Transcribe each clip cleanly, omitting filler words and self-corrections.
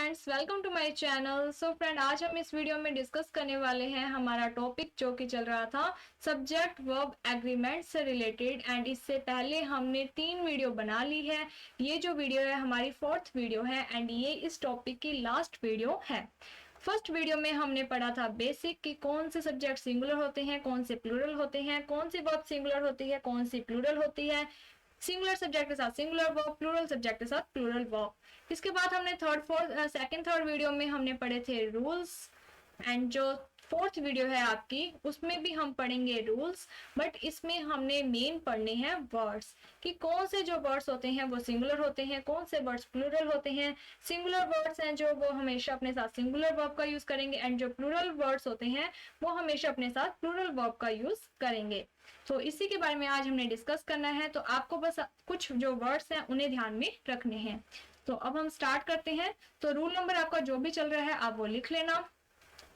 Friends, welcome to my channel. So friend, आज हम इस वीडियो में डिस्कस करने वाले हैं हमारा टॉपिक जो कि चल रहा था सब्जेक्ट वर्ब एग्रीमेंट से रिलेटेड। एंड इससे पहले हमने 3 वीडियो बना ली है। ये जो वीडियो है हमारी 4th वीडियो है एंड ये इस टॉपिक की लास्ट वीडियो है। फर्स्ट वीडियो में हमने पढ़ा था बेसिक कि कौन से सब्जेक्ट सिंगुलर होते हैं, कौन से प्लूरल होते हैं, कौन सी वर्ब सिंगुलर होती है, कौन सी प्लूरल होती है, सिंगुलर सब्जेक्ट के साथ सिंगुलर वर्ब, प्लूरल सब्जेक्ट के साथ प्लूरल वर्ब। इसके बाद हमने सेकंड थर्ड वीडियो में हमने पढ़े थे रूल्स। एंड जो 4th वीडियो है आपकी उसमें भी हम पढ़ेंगे रूल्स, बट इसमें हमने मेन पढ़ने हैं वर्ड्स कि कौन से जो वर्ड्स होते हैं वो सिंगुलर होते हैं, कौन से वर्ड्स प्लूरल होते हैं। सिंगुलर वर्ड्स हैं जो वो हमेशा अपने साथ सिंगुलर वर्ब का यूज करेंगे एंड जो प्लूरल वर्ड्स होते हैं वो हमेशा अपने साथ प्लूरल वर्ब का यूज करेंगे। तो इसी के बारे में आज हमने डिस्कस करना है। तो आपको बस कुछ जो वर्ड्स हैं उन्हें ध्यान में रखने हैं। तो अब हम स्टार्ट करते हैं। तो रूल नंबर आपका जो भी चल रहा है आप वो लिख लेना।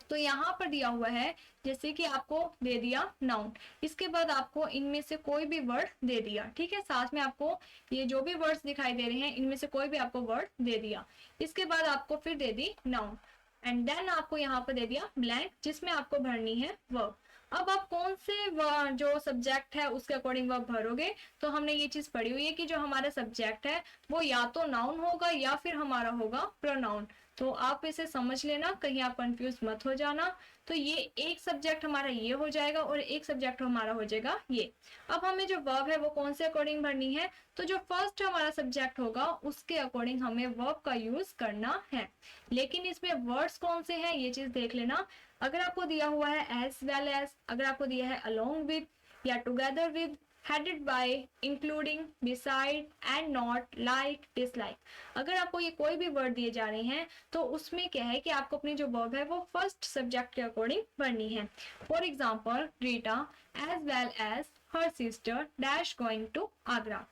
तो यहाँ पर दिया हुआ है जैसे कि आपको दे दिया नाउन, इसके बाद आपको इनमें से कोई भी वर्ड दे दिया, ठीक है। साथ में आपको ये जो भी वर्ड्स दिखाई दे रहे हैं इनमें से कोई भी आपको वर्ड दे दिया। इसके बाद आपको फिर दे दी नाउन एंड देन आपको यहाँ पर दे दिया ब्लैंक जिसमें आपको भरनी है वर्ब। अब आप कौन से जो सब्जेक्ट है उसके अकॉर्डिंग वर्ब भरोगे। तो हमने ये चीज पढ़ी हुई है कि जो हमारा सब्जेक्ट है वो या तो नाउन होगा या फिर हमारा होगा प्रोनाउन। तो आप इसे समझ लेना, कहीं आप कंफ्यूज मत हो जाना। तो ये एक सब्जेक्ट हमारा ये हो जाएगा और एक सब्जेक्ट हमारा हो जाएगा ये। अब हमें जो वर्ब है वो कौन से अकॉर्डिंग भरनी है। तो जो फर्स्ट हमारा सब्जेक्ट होगा उसके अकॉर्डिंग हमें वर्ब का यूज करना है। लेकिन इसमें वर्ड्स कौन से हैं ये चीज देख लेना। अगर आपको दिया हुआ है एज वेल एज, अगर आपको दिया है अलोंग विद या together with, headed by, including, beside, and not, like, dislike, अगर आपको ये कोई भी वर्ड दिए जा रहे हैं तो उसमें क्या है कि आपको अपनी जो वर्ब है वो फर्स्ट सब्जेक्ट के अकॉर्डिंग भरनी है। For example Rita as well as her sister dash going to Agra.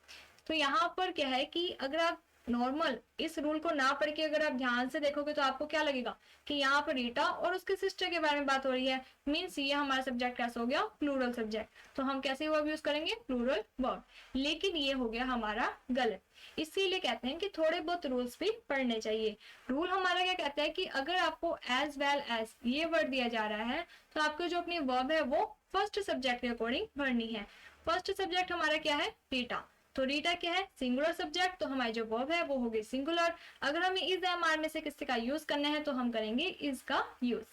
तो यहाँ पर क्या है कि अगर आप नॉर्मल इस रूल को ना पढ़ के अगर आप ध्यान से देखोगे तो आपको क्या लगेगा कि यहाँ पर रीटा और उसके सिस्टर के बारे में बात हो रही है, मीन्स ये हमारा सब्जेक्ट कैसा हो गया, प्लूरल सब्जेक्ट। तो हम कैसे वर्ब यूज करेंगे, प्लूरल वर्ब। लेकिन ये हो गया हमारा गलत। इसीलिए कहते हैं कि थोड़े बहुत रूल्स भी पढ़ने चाहिए। रूल हमारा क्या कहता है कि अगर आपको एज वेल एज ये वर्ड दिया जा रहा है तो आपको जो अपनी वर्ब है वो फर्स्ट सब्जेक्ट के अकॉर्डिंग भरनी है। फर्स्ट सब्जेक्ट हमारा क्या है, रीटा। तो रीटा क्या है, सिंगुलर सब्जेक्ट, तो हमारी जो वर्ब है वो होगी सिंगुलर। अगर हमें इज एम आर में से किसी का यूज करना है तो हम करेंगे इज का यूज।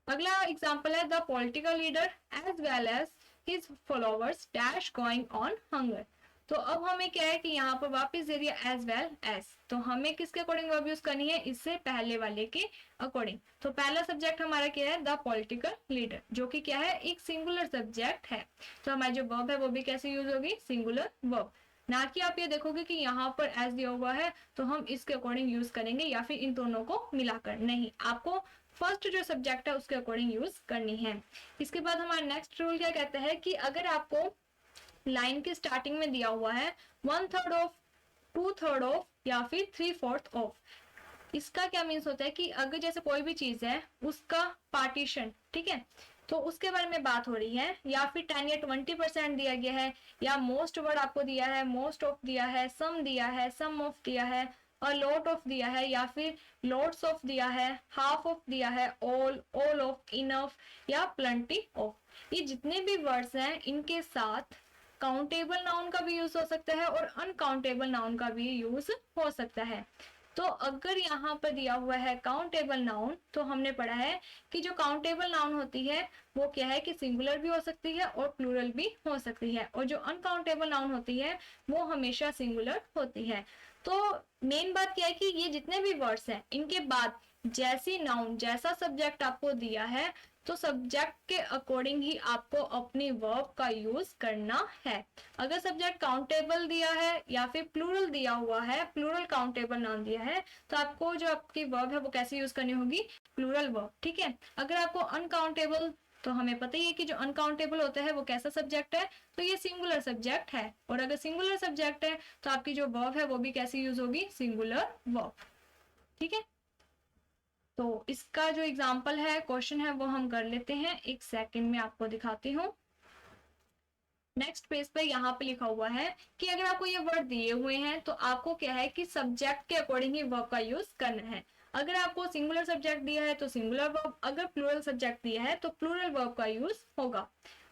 अगला एग्जांपल है the political leader as well as his followers dash going on hunger. तो अब हमें क्या है कि यहाँ पर वापस दे दिया एज वेल एज, तो हमें किसके अकॉर्डिंग वर्ब यूज करनी है, इससे पहले वाले के अकॉर्डिंग। तो पहला सब्जेक्ट हमारा क्या है, द पॉलिटिकल लीडर, जो कि क्या है, एक सिंगुलर सब्जेक्ट है। तो हमारी जो वर्ब है वो भी कैसे यूज होगी, सिंगुलर वर्ब। ना कि आप ये देखोगे कि यहाँ पर एज दिया हुआ है तो हम इसके अकॉर्डिंग यूज करेंगे या फिर इन दोनों को मिलाकर, नहीं, आपको फर्स्ट जो सब्जेक्ट है उसके अकॉर्डिंग यूज करनी है। इसके बाद हमारा नेक्स्ट रूल क्या कहता है कि अगर आपको लाइन के स्टार्टिंग में दिया हुआ है 1/3 ऑफ, 2/3 ऑफ या फिर 3/4 ऑफ, इसका क्या मीन्स होता है कि अगर जैसे कोई भी चीज है उसका पार्टीशन, ठीक है, तो उसके बारे में बात हो रही है, या फिर 10 या 20% दिया गया है, या मोस्ट वर्ड आपको दिया है, मोस्ट ऑफ दिया है, सम दिया है, सम ऑफ दिया है, और लॉट ऑफ दिया है, या फिर लॉट्स ऑफ दिया है, हाफ ऑफ दिया है, ऑल ऑफ, इनफ या प्लेंटी ऑफ। ये जितने भी वर्ड्स हैं इनके साथ काउंटेबल नाउन का भी यूज हो सकता है और अनकाउंटेबल नाउन का भी यूज हो सकता है। तो अगर यहाँ पर दिया हुआ है काउंटेबल नाउन, तो हमने पढ़ा है कि जो काउंटेबल नाउन होती है वो क्या है कि सिंगुलर भी हो सकती है और प्लूरल भी हो सकती है, और जो अनकाउंटेबल नाउन होती है वो हमेशा सिंगुलर होती है। तो मेन बात क्या है कि ये जितने भी वर्ड्स हैं इनके बाद जैसी नाउन, जैसा सब्जेक्ट आपको दिया है तो सब्जेक्ट के अकॉर्डिंग ही आपको अपनी वर्ब का यूज करना है। अगर सब्जेक्ट काउंटेबल दिया है या फिर प्लूरल दिया हुआ है, प्लूरल काउंटेबल नाउन दिया है, तो आपको जो आपकी वर्ब है वो कैसे यूज करनी होगी, प्लूरल वर्ब, ठीक है। अगर आपको अनकाउंटेबल, तो हमें पता ही है कि जो अनकाउंटेबल होता है वो कैसा सब्जेक्ट है, तो ये सिंगुलर सब्जेक्ट है। और अगर सिंगुलर सब्जेक्ट है तो आपकी जो वर्ब है वो भी कैसे यूज होगी, सिंगुलर वर्ब, ठीक है। तो इसका जो एग्जाम्पल है, क्वेश्चन है, वो हम कर लेते हैं। एक सेकंड में आपको दिखाती हूँ। नेक्स्ट पेज पे यहाँ पे लिखा हुआ है कि अगर आपको ये वर्ड दिए हुए हैं तो आपको क्या है कि सब्जेक्ट के अकॉर्डिंग ही वर्ब का यूज करना है। अगर आपको सिंगुलर सब्जेक्ट दिया है तो सिंगुलर वर्ब, अगर प्लूरल सब्जेक्ट दिया है तो प्लूरल वर्ब का यूज होगा।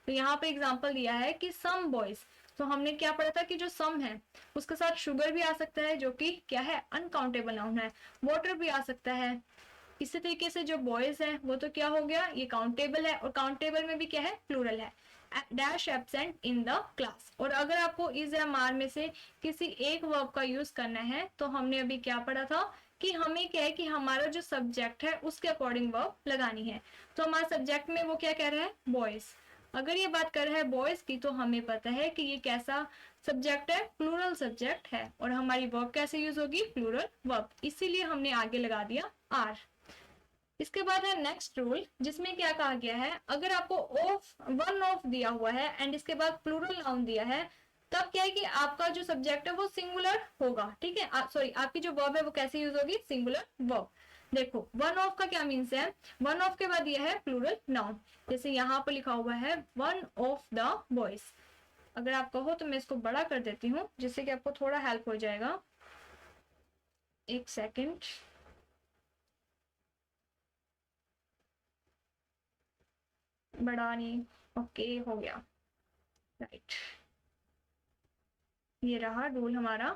तो यहाँ पे एग्जांपल दिया है कि सम बॉयज, तो हमने क्या पढ़ा था कि जो सम है उसके साथ शुगर भी आ सकता है जो कि क्या है अनकाउंटेबल नाउन है, वाटर भी आ सकता है। इसी तरीके से जो बॉयज है वो तो क्या हो गया, ये काउंटेबल है और काउंटेबल में भी क्या है प्लूरल है। Dash absent in the class. और अगर आपको इज या मार में से किसी एक वर्ब का यूज करना है तो हमने अभी क्या पढ़ा था कि हमें क्या है कि हमारा जो सब्जेक्ट है उसके अकॉर्डिंग वर्ब लगानी है। तो हमारे सब्जेक्ट में वो क्या कह रहा है, बॉयज। अगर ये बात कर रहा है बॉयज की तो हमें पता है कि ये कैसा सब्जेक्ट है, प्लूरल सब्जेक्ट है, और हमारी वर्ब कैसे यूज होगी, प्लूरल वर्ब, इसीलिए हमने आगे लगा दिया आर। इसके बाद है नेक्स्ट रूल, जिसमें क्या कहा गया है, अगर आपको ऑफ वन ऑफ दिया हुआ है एंड इसके बाद प्लूरल नाउन दिया है तब क्या है कि आपका जो सब्जेक्ट है वो सिंगुलर होगा। ठीक है, सॉरी आपकी जो वर्ब है वो कैसे यूज होगी, सिंगुलर वर्ब। देखो वन ऑफ का क्या मीन्स है, वन ऑफ के बाद यह है प्लूरल नाउन। जैसे यहाँ पर लिखा हुआ है वन ऑफ द बॉयज। अगर आप कहो तो मैं इसको बड़ा कर देती हूँ जिससे कि आपको थोड़ा हेल्प हो जाएगा। एक सेकेंड, बड़ा नहीं, ओके हो गया, राइट। ये रहा रूल हमारा।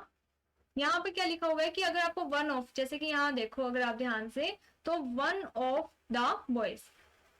यहाँ पे क्या लिखा हुआ है कि अगर आपको वन ऑफ, जैसे कि यहाँ देखो अगर आप ध्यान से, तो one of the boys,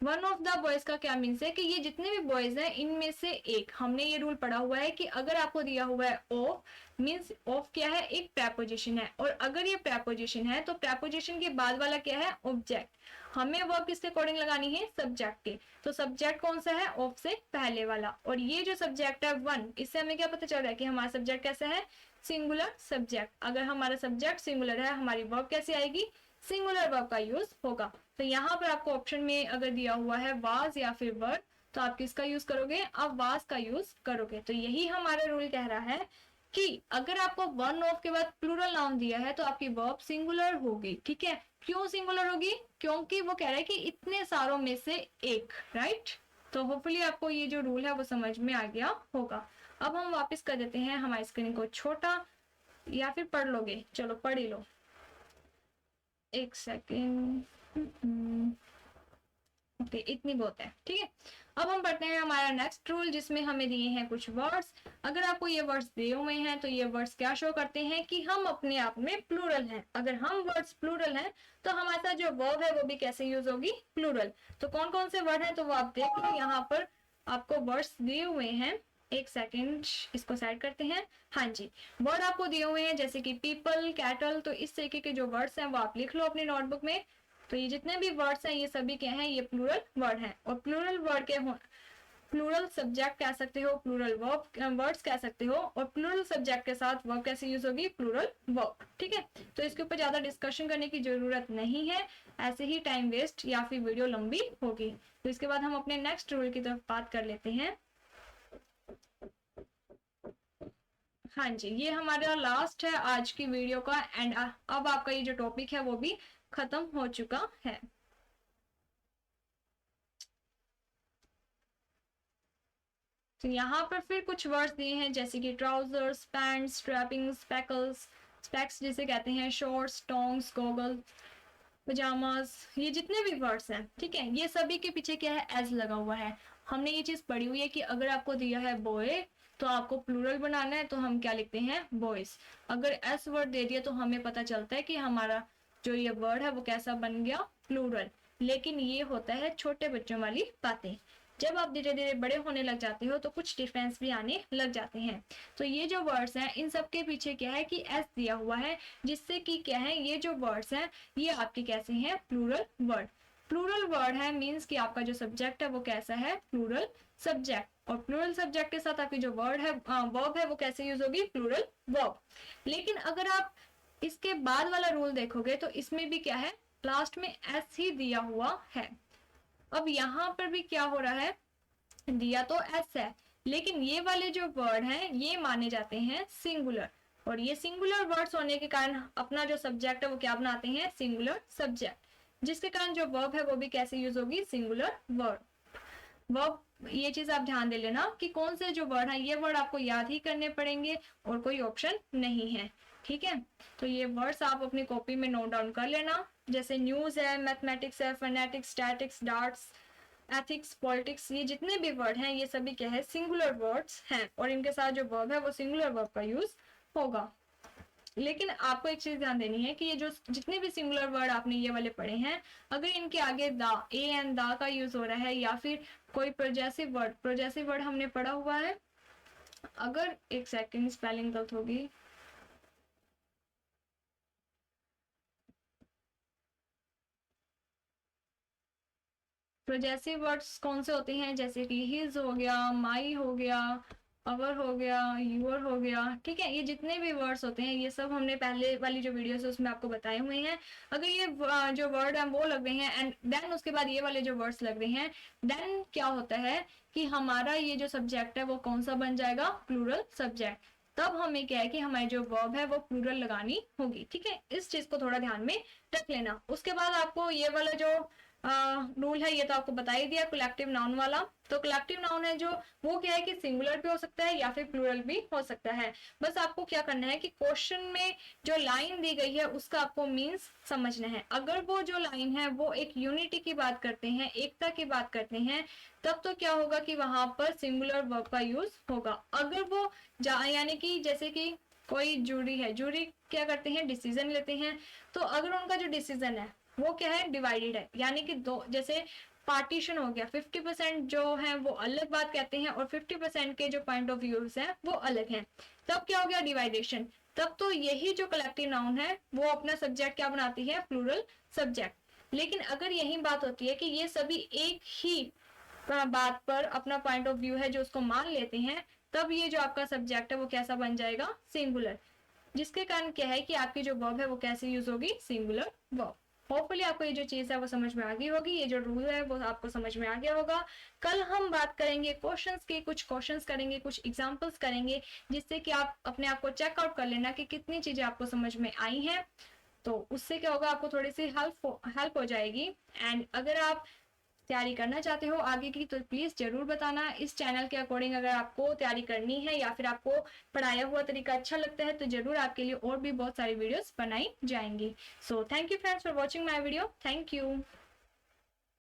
one of the boys का क्या मीन्स है कि ये जितने भी बॉयज हैं इनमें से एक। हमने ये रूल पढ़ा हुआ है कि अगर आपको दिया हुआ है ऑफ, मीन्स ऑफ क्या है, एक प्रेपोजिशन है, और अगर ये प्रेपोजिशन है तो प्रेपोजिशन के बाद वाला क्या है, ऑब्जेक्ट। हमें वर्ब किसके अकॉर्डिंग लगानी है, सब्जेक्ट के। तो सब्जेक्ट कौन सा है, ऑफ से पहले वाला, और ये जो सब्जेक्ट है वन, इससे हमें क्या पता चल रहा है कि हमारा सब्जेक्ट कैसा है, सिंगुलर सब्जेक्ट। अगर हमारा सब्जेक्ट सिंगुलर है हमारी वर्ब कैसे आएगी, सिंगुलर वर्ब का यूज होगा। तो यहाँ पर आपको ऑप्शन में अगर दिया हुआ है वाज या फिर वर, तो आप किसका यूज करोगे, आप वाज का यूज करोगे। तो यही हमारा रूल कह रहा है कि अगर आपको वन ऑफ के बाद प्लूरल नाउन दिया है तो आपकी वर्ब सिंगुलर होगी। ठीक है, क्यों सिंगुलर होगी, क्योंकि वो कह रहा है कि इतने सारों में से एक, राइट। तो होपफुली आपको ये जो रूल है वो समझ में आ गया होगा। अब हम वापस कर देते हैं हमारी स्क्रीन को छोटा, या फिर पढ़ लोगे, चलो पढ़ ही लो, एक सेकेंड। ओके, इतनी बहुत है। ठीक है, अब हम पढ़ते हैं हमारा नेक्स्ट रूल, जिसमें हमें दिए हैं कुछ वर्ड्स। अगर आपको ये वर्ड्स दिए हुए हैं तो ये वर्ड्स क्या शो करते हैं कि हम अपने आप में प्लूरल हैं। अगर हम वर्ड्स प्लूरल हैं तो हमारे साथ जो वर्ब है वो भी कैसे यूज होगी, प्लूरल। तो कौन कौन से वर्ड हैं तो वो आप देख लो, यहाँ पर आपको वर्ड्स दिए हुए हैं। एक सेकेंड, इसको साइड करते हैं। हाँ जी, वर्ड आपको दिए हुए हैं जैसे कि पीपल, कैटल, तो इस तरीके के जो वर्ड्स हैं वो आप लिख लो अपनी नोटबुक में। तो ये जितने भी वर्ड्स हैं ये सभी क्या हैं, ये प्लूरल वर्ड हैं। और प्लूरल वर्ड के प्लूरल सब्जेक्ट कह सकते हो, प्लूरल वर्ब वर्ड्स कह सकते हो, और प्लूरल सब्जेक्ट के साथ वर्ब कैसे यूज होगी, प्लूरल वर्ब। ठीक है, तो इसके ऊपर ज्यादा डिस्कशन करने की जरूरत नहीं है, ऐसे ही टाइम वेस्ट या फिर वीडियो लंबी होगी। तो इसके बाद हम अपने नेक्स्ट रूल की तरफ बात कर लेते हैं। हाँ जी, ये हमारा लास्ट है आज की वीडियो का, एंड अब आपका ये जो टॉपिक है वो भी खत्म हो चुका है। तो यहाँ पर फिर कुछ वर्ड्स दिए हैं जैसे कि trousers, pants, strapping, speckles, specs जिसे कहते हैं, शॉर्ट्स, टोंग्स, गॉगल, पजामाज, ये जितने भी वर्ड्स हैं, ठीक है, ये सभी के पीछे क्या है, एज लगा हुआ है। हमने ये चीज पढ़ी हुई है कि अगर आपको दिया है बॉय तो आपको प्लूरल बनाना है, तो हम क्या लिखते हैं, बॉयज। अगर एस वर्ड दे दिया तो हमें पता चलता है कि हमारा जो ये वर्ड है वो कैसा बन गया, प्लूरल। लेकिन ये होता है छोटे बच्चों वाली बातें। जब आप धीरे धीरे बड़े होने लग जाते हो तो कुछ डिफरेंस भी आने लग जाते हैं। तो ये जो वर्ड्स हैं इन सब के पीछे क्या है कि एस दिया हुआ है, जिससे कि क्या है, ये जो वर्ड्स हैं ये आपके कैसे हैं, प्लूरल वर्ड। प्लूरल वर्ड है मींस कि आपका जो सब्जेक्ट है वो कैसा है, प्लूरल सब्जेक्ट। और प्लूरल सब्जेक्ट के साथ आपकी जो वर्ड है वर्ब है वो कैसे यूज होगी, प्लूरल वर्ब। लेकिन अगर आप इसके बाद वाला रूल देखोगे तो इसमें भी क्या है, लास्ट में एस ही दिया हुआ है। अब यहाँ पर भी क्या हो रहा है, दिया तो एस है, लेकिन ये वाले जो वर्ड हैं ये माने जाते हैं सिंगुलर, और ये सिंगुलर वर्ड्स होने के कारण अपना जो सब्जेक्ट है वो क्या बनाते हैं, सिंगुलर सब्जेक्ट, जिसके कारण जो वर्ब है वो भी कैसे यूज होगी, सिंगुलर वर्ब। वर्ब ये चीज आप ध्यान दे लेना कि कौन से जो वर्ड है ये वर्ड आपको याद ही करने पड़ेंगे और कोई ऑप्शन नहीं है। ठीक है, तो ये वर्ड्स आप अपनी कॉपी में नोट डाउन कर लेना। जैसे न्यूज है, मैथमेटिक्स है, phonetics, statics, darts, ethics, politics, ये जितने भी वर्ड हैं ये सभी क्या है, सिंगुलर वर्ड्स हैं और इनके साथ जो वर्ब है वो सिंगुलर वर्ब का यूज होगा। लेकिन आपको एक चीज ध्यान देनी है कि ये जो जितने भी सिंगुलर वर्ड आपने ये वाले पढ़े हैं, अगर इनके आगे दा, ए एंड दा का यूज हो रहा है या फिर कोई प्रोजेसिव वर्ड हमने पढ़ा हुआ है, अगर एक सेकंड स्पेलिंग गलत होगी, प्रोजेसिव वर्ड्स कौन से होते हैं, जैसे कि हिज हो गया, माई हो गया, अवर हो गया, यूर हो गया। ठीक है, ये जितने भी वर्ड्स होते हैं ये सब हमने पहले वाली जो वीडियोस है उसमें आपको बताए हुए हैं। अगर ये जो वर्ड है वो लग रहे हैं एंड देन उसके बाद ये वाले जो वर्ड्स लग रहे हैं, देन क्या होता है कि हमारा ये जो सब्जेक्ट है वो कौन सा बन जाएगा, प्लूरल सब्जेक्ट। तब हमें क्या है कि हमारी जो वर्ब है वो प्लूरल लगानी होगी। ठीक है, इस चीज को थोड़ा ध्यान में रख लेना। उसके बाद आपको ये वाला जो रूल है ये तो आपको बता ही दिया, कलेक्टिव नाउन वाला। तो कलेक्टिव नाउन है जो, वो क्या है कि सिंगुलर भी हो सकता है या फिर प्लूरल भी हो सकता है। बस आपको क्या करना है कि क्वेश्चन में जो लाइन दी गई है उसका आपको मीन्स समझना है। अगर वो जो लाइन है वो एक यूनिटी की बात करते हैं, एकता की बात करते हैं, तब तो क्या होगा कि वहां पर सिंगुलर वर्ब का यूज होगा। अगर वो यानी कि जैसे कि कोई जूरी है, जूरी क्या करते हैं, डिसीजन लेते हैं, तो अगर उनका जो डिसीजन है वो क्या है, डिवाइडेड है, यानी कि दो, जैसे पार्टीशन हो गया, 50% जो है वो अलग बात कहते हैं और 50% के जो पॉइंट ऑफ व्यूज हैं वो अलग हैं, तब क्या हो गया, डिवाइडेशन। तब तो यही जो कलेक्टिव नाउन है वो अपना सब्जेक्ट क्या बनाती है, प्लूरल सब्जेक्ट। लेकिन अगर यही बात होती है कि ये सभी एक ही बात पर अपना पॉइंट ऑफ व्यू है जो उसको मान लेते हैं, तब ये जो आपका सब्जेक्ट है वो कैसा बन जाएगा, सिंगुलर। जिसके कारण क्या है कि आपकी जो वर्ब है वो कैसे यूज होगी, सिंगुलर वर्ब। होपफुली आपको ये जो चीज है वो समझ में आ गई होगी, ये जो रूल है वो आपको समझ में आ गया होगा। कल हम बात करेंगे क्वेश्चंस की, कुछ क्वेश्चंस करेंगे, कुछ एग्जांपल्स करेंगे, जिससे कि आप अपने आप को चेकआउट कर लेना कि कितनी चीजें आपको समझ में आई हैं। तो उससे क्या होगा, आपको थोड़ी सी हेल्प हो जाएगी। एंड अगर आप तैयारी करना चाहते हो आगे की तो प्लीज जरूर बताना। इस चैनल के अकॉर्डिंग अगर आपको तैयारी करनी है या फिर आपको पढ़ाया हुआ तरीका अच्छा लगता है तो जरूर आपके लिए और भी बहुत सारी वीडियोस बनाई जाएंगी। So thank you friends for watching my video. Thank you.